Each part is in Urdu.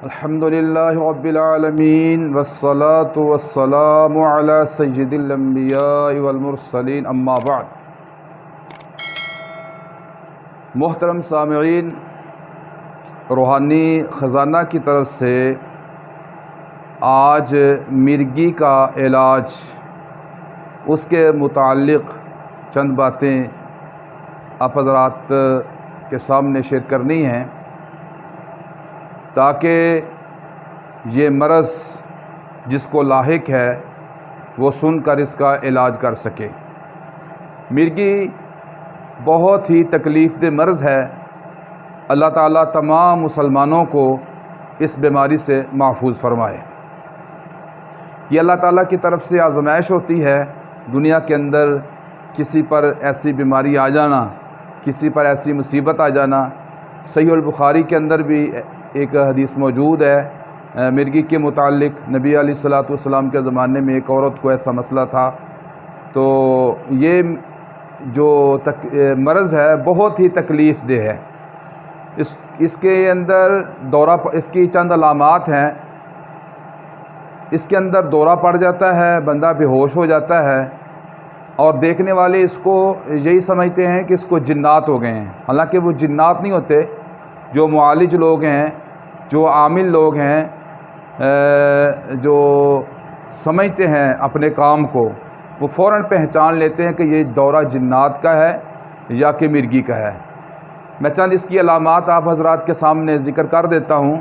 الحمدللہ رب العالمین والصلاة والسلام علی سید الانبیاء والمرسلین اما بعد۔ محترم سامعین، روحانی خزانہ کی طرف سے آج مرگی کا علاج، اس کے متعلق چند باتیں آپ حضرات کے سامنے شیئر کرنی ہیں تاکہ یہ مرض جس کو لاحق ہے وہ سن کر اس کا علاج کر سکے۔ مرگی بہت ہی تکلیف دہ مرض ہے۔ اللہ تعالیٰ تمام مسلمانوں کو اس بیماری سے محفوظ فرمائے۔ یہ اللہ تعالیٰ کی طرف سے آزمائش ہوتی ہے۔ دنیا کے اندر کسی پر ایسی بیماری آ جانا، کسی پر ایسی مصیبت آ جانا۔ صحیح البخاری کے اندر بھی ایک حدیث موجود ہے مرگی کے متعلق۔ نبی علیہ الصلوۃ والسلام کے زمانے میں ایک عورت کو ایسا مسئلہ تھا، تو یہ جو مرض ہے بہت ہی تکلیف دہ ہے۔ اس کے اندر اس کی چند علامات ہیں۔ اس کے اندر دورہ پڑ جاتا ہے، بندہ بے ہوش ہو جاتا ہے، اور دیکھنے والے اس کو یہی سمجھتے ہیں کہ اس کو جنات ہو گئے ہیں، حالانکہ وہ جنات نہیں ہوتے۔ جو معالج لوگ ہیں، جو عامل لوگ ہیں، جو سمجھتے ہیں اپنے کام کو، وہ فوراً پہچان لیتے ہیں کہ یہ دورہ جنات کا ہے یا کہ مرگی کا ہے۔ میں چند اس کی علامات آپ حضرات کے سامنے ذکر کر دیتا ہوں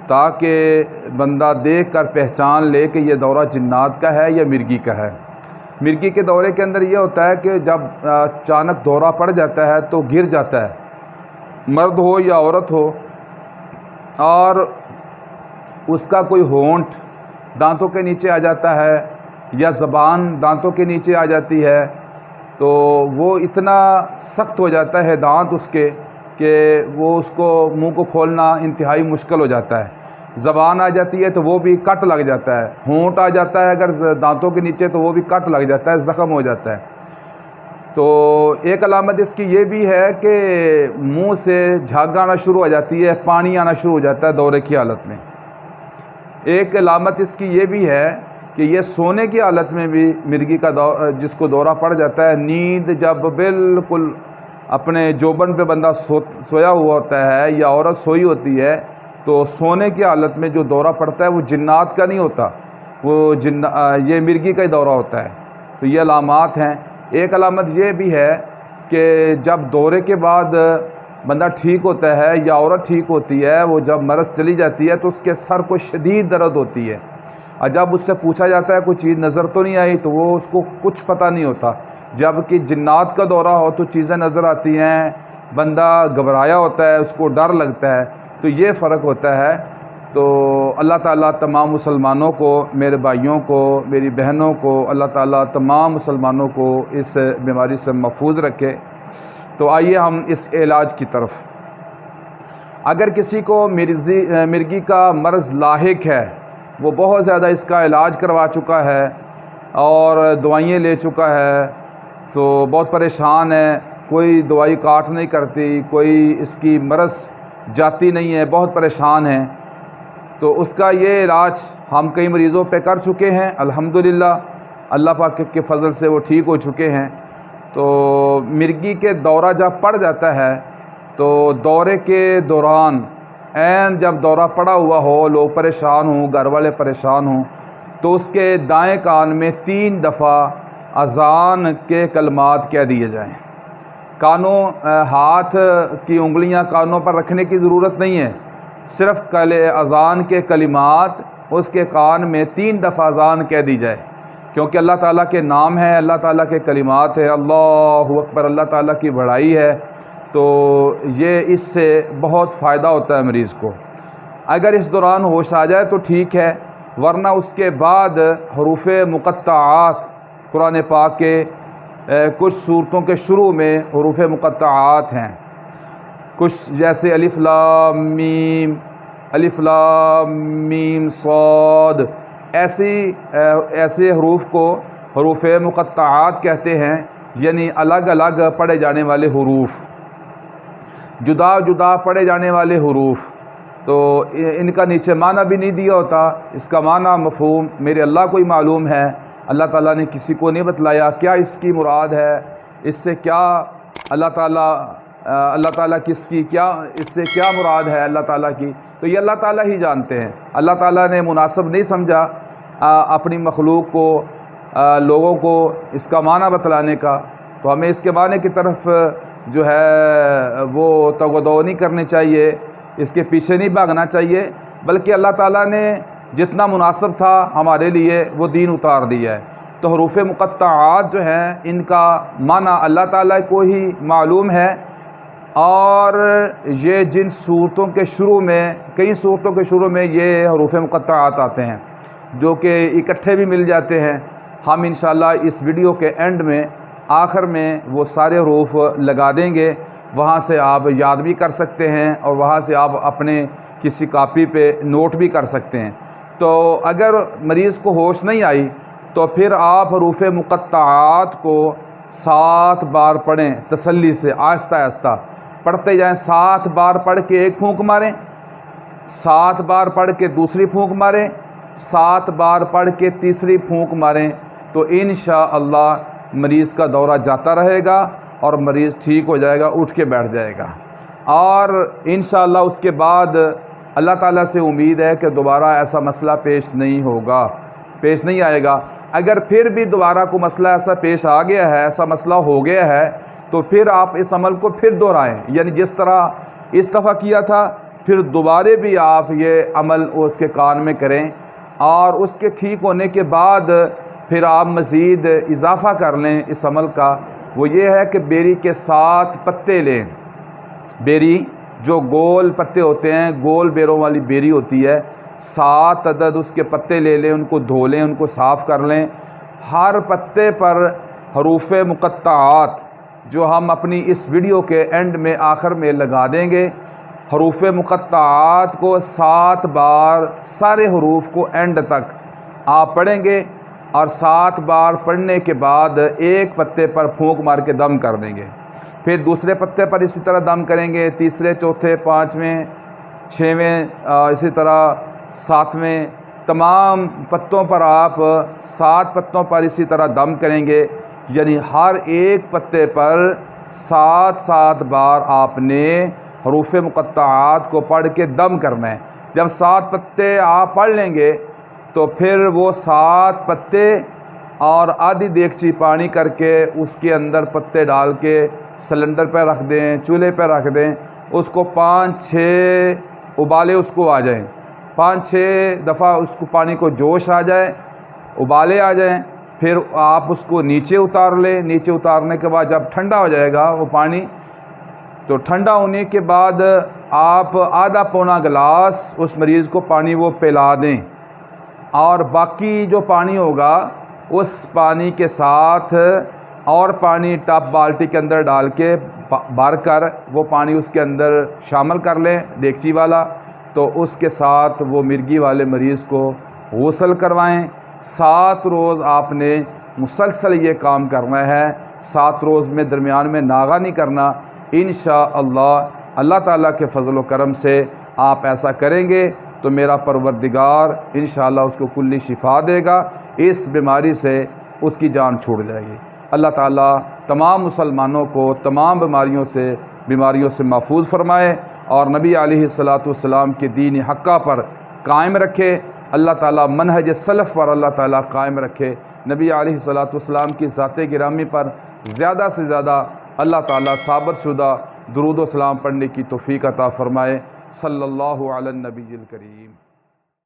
تاکہ بندہ دیکھ کر پہچان لے کہ یہ دورہ جنات کا ہے یا مرگی کا ہے۔ مرگی کے دورے کے اندر یہ ہوتا ہے کہ جب اچانک دورہ پڑ جاتا ہے تو گر جاتا ہے، مرد ہو یا عورت ہو، اور اس کا کوئی ہونٹ دانتوں کے نیچے آ جاتا ہے یا زبان دانتوں کے نیچے آ جاتی ہے، تو وہ اتنا سخت ہو جاتا ہے دانت اس کے کہ وہ اس کو منہ کو کھولنا انتہائی مشکل ہو جاتا ہے۔ زبان آ جاتی ہے تو وہ بھی کٹ لگ جاتا ہے۔ ہونٹ آ جاتا ہے اگر دانتوں کے نیچے تو وہ بھی کٹ لگ جاتا ہے، زخم ہو جاتا ہے۔ تو ایک علامت اس کی یہ بھی ہے کہ منہ سے جھاگ آنا شروع ہو جاتی ہے، پانی آنا شروع ہو جاتا ہے دورے کی حالت میں۔ ایک علامت اس کی یہ بھی ہے کہ یہ سونے کی حالت میں بھی مرگی کا جس کو دورہ پڑ جاتا ہے، نیند جب بالکل اپنے جوبن پہ بندہ سویا ہوا ہوتا ہے یا عورت سوئی ہوتی ہے، تو سونے کی حالت میں جو دورہ پڑتا ہے وہ جنات کا نہیں ہوتا، وہ یہ مرگی کا ہی دورہ ہوتا ہے۔ تو یہ علامات ہیں۔ ایک علامت یہ بھی ہے کہ جب دورے کے بعد بندہ ٹھیک ہوتا ہے یا عورت ٹھیک ہوتی ہے، وہ جب مرض چلی جاتی ہے تو اس کے سر کو شدید درد ہوتی ہے، اور جب اس سے پوچھا جاتا ہے کوئی چیز نظر تو نہیں آئی، تو وہ اس کو کچھ پتہ نہیں ہوتا۔ جب کہ جنات کا دورہ ہو تو چیزیں نظر آتی ہیں، بندہ گھبرایا ہوتا ہے، اس کو ڈر لگتا ہے۔ تو یہ فرق ہوتا ہے۔ تو اللہ تعالیٰ تمام مسلمانوں کو، میرے بھائیوں کو، میری بہنوں کو، اللہ تعالیٰ تمام مسلمانوں کو اس بیماری سے محفوظ رکھے۔ تو آئیے ہم اس علاج کی طرف۔ اگر کسی کو مرگی کا مرض لاحق ہے، وہ بہت زیادہ اس کا علاج کروا چکا ہے اور دوائیں لے چکا ہے، تو بہت پریشان ہے، کوئی دوائی کاٹ نہیں کرتی، کوئی اس کی مرض جاتی نہیں ہے، بہت پریشان ہے، تو اس کا یہ علاج ہم کئی مریضوں پہ کر چکے ہیں الحمدللہ۔ اللہ پاک کے فضل سے وہ ٹھیک ہو چکے ہیں۔ تو مرگی کے دورہ جب پڑ جاتا ہے تو دورے کے دوران جب دورہ پڑا ہوا ہو، لوگ پریشان ہوں، گھر والے پریشان ہوں، تو اس کے دائیں کان میں 3 دفعہ اذان کے کلمات کہہ دیے جائیں۔ ہاتھ کی انگلیاں کانوں پر رکھنے کی ضرورت نہیں ہے، صرف اذان کے کلمات اس کے کان میں 3 دفعہ اذان کہہ دی جائے، کیونکہ اللہ تعالیٰ کے نام ہے، اللہ تعالیٰ کے کلمات ہے، اللہ اکبر، اللہ تعالیٰ کی بڑائی ہے۔ تو یہ اس سے بہت فائدہ ہوتا ہے مریض کو۔ اگر اس دوران ہوش آ جائے تو ٹھیک ہے، ورنہ اس کے بعد حروف مقطعات، قرآن پاک کے کچھ سورتوں کے شروع میں حروف مقطعات ہیں، کچھ جیسے الف لام میم صاد، ایسے حروف کو حروف مقطعات کہتے ہیں، یعنی الگ الگ پڑھے جانے والے حروف، جدا جدا پڑھے جانے والے حروف۔ تو تو ان کا نیچے معنی بھی نہیں دیا ہوتا، اس کا معنی مفہوم میرے اللہ کو ہی معلوم ہے، اللہ تعالیٰ نے کسی کو نہیں بتلایا کیا اس کی مراد ہے، اس سے کیا اللہ تعالیٰ کس کی کیا اس سے کیا مراد ہے اللہ تعالیٰ کی، تو یہ اللہ تعالیٰ ہی جانتے ہیں۔ اللہ تعالیٰ نے مناسب نہیں سمجھا اپنی مخلوق کو لوگوں کو اس کا معنی بتلانے کا، تو ہمیں اس کے معنی کی طرف جو ہے وہ تگودو نہیں کرنی چاہیے، اس کے پیچھے نہیں بھاگنا چاہیے، بلکہ اللہ تعالیٰ نے جتنا مناسب تھا ہمارے لیے وہ دین اتار دیا ہے۔ تو حروف مقطعات جو ہیں ان کا معنی اللہ تعالیٰ کو ہی معلوم ہے، اور یہ جن صورتوں کے شروع میں کئی صورتوں کے شروع میں یہ حروف مقطعات آتے ہیں جو کہ اکٹھے بھی مل جاتے ہیں، ہم انشاءاللہ اس ویڈیو کے اینڈ میں آخر میں وہ سارے حروف لگا دیں گے، وہاں سے آپ یاد بھی کر سکتے ہیں اور وہاں سے آپ اپنے کسی کاپی پہ نوٹ بھی کر سکتے ہیں۔ تو اگر مریض کو ہوش نہیں آئی تو پھر آپ حروف مقطعات کو 7 بار پڑھیں، تسلی سے آہستہ آہستہ پڑھتے جائیں، 7 بار پڑھ کے ایک پھونک ماریں، 7 بار پڑھ کے دوسری پھونک ماریں، 7 بار پڑھ کے تیسری پھونک ماریں، تو انشاءاللہ مریض کا دورہ جاتا رہے گا اور مریض ٹھیک ہو جائے گا، اٹھ کے بیٹھ جائے گا، اور انشاءاللہ اس کے بعد اللہ تعالیٰ سے امید ہے کہ دوبارہ ایسا مسئلہ پیش نہیں آئے گا۔ اگر پھر بھی دوبارہ کوئی مسئلہ ایسا پیش آ گیا ہے، ایسا مسئلہ ہو گیا ہے، تو پھر آپ اس عمل کو پھر دہرائیں، یعنی جس طرح اس دفعہ کیا تھا پھر دوبارہ بھی آپ یہ عمل اس کے کان میں کریں، اور اس کے ٹھیک ہونے کے بعد پھر آپ مزید اضافہ کر لیں اس عمل کا۔ وہ یہ ہے کہ بیری کے 7 پتے لیں، بیری جو گول پتے ہوتے ہیں، گول بیروں والی بیری ہوتی ہے، 7 عدد اس کے پتے لے لیں، ان کو دھو لیں، ان کو صاف کر لیں، ہر پتے پر حروف مقطعات جو ہم اپنی اس ویڈیو کے اینڈ میں آخر میں لگا دیں گے، حروف مقطعات کو 7 بار سارے حروف کو اینڈ تک آپ پڑھیں گے، اور 7 بار پڑھنے کے بعد ایک پتے پر پھونک مار کے دم کر دیں گے، پھر دوسرے پتے پر اسی طرح دم کریں گے، تیسرے، چوتھے، 5ویں، 6ویں، اسی طرح 7ویں، تمام پتوں پر آپ 7 پتوں پر اسی طرح دم کریں گے، یعنی ہر ایک پتے پر 7 بار آپ نے حروف مقطعات کو پڑھ کے دم کرنا ہے۔ جب 7 پتے آپ پڑھ لیں گے تو پھر وہ 7 پتے اور آدھی دیگچی پانی کر کے اس کے اندر پتے ڈال کے سلنڈر پہ رکھ دیں، چولہے پہ رکھ دیں، اس کو 5-6 ابالے اس کو آ جائیں، 5-6 دفعہ اس کو پانی کو جوش آ جائے، ابالے آ جائیں، پھر آپ اس کو نیچے اتار لیں، نیچے اتارنے کے بعد جب ٹھنڈا ہو جائے گا وہ پانی، تو ٹھنڈا ہونے کے بعد آپ آدھا پونا گلاس اس مریض کو پانی وہ پلا دیں، اور باقی جو پانی ہوگا اس پانی کے ساتھ اور پانی ٹپ بالٹی کے اندر ڈال کے بھر کر وہ پانی اس کے اندر شامل کر لیں دیگچی والا، تو اس کے ساتھ وہ مرگی والے مریض کو غسل کروائیں۔ 7 روز آپ نے مسلسل یہ کام کرنا ہے، 7 روز میں درمیان میں ناغہ نہیں کرنا۔ انشاءاللہ اللہ تعالیٰ کے فضل و کرم سے آپ ایسا کریں گے تو میرا پروردگار انشاءاللہ اس کو کلی شفا دے گا، اس بیماری سے اس کی جان چھوٹ جائے گی۔ اللہ تعالیٰ تمام مسلمانوں کو تمام بیماریوں سے محفوظ فرمائے اور نبی علیہ الصلاۃ والسلام کے دین حقہ پر قائم رکھے، اللہ تعالیٰ منہج سلف پر اللہ تعالیٰ قائم رکھے، نبی علیہ الصلاۃ والسلام کی ذات گرامی پر زیادہ سے زیادہ اللہ تعالیٰ ثابت شدہ درود و سلام پڑھنے کی توفیق عطا فرمائے۔ صلی اللہ علی النبی الکریم۔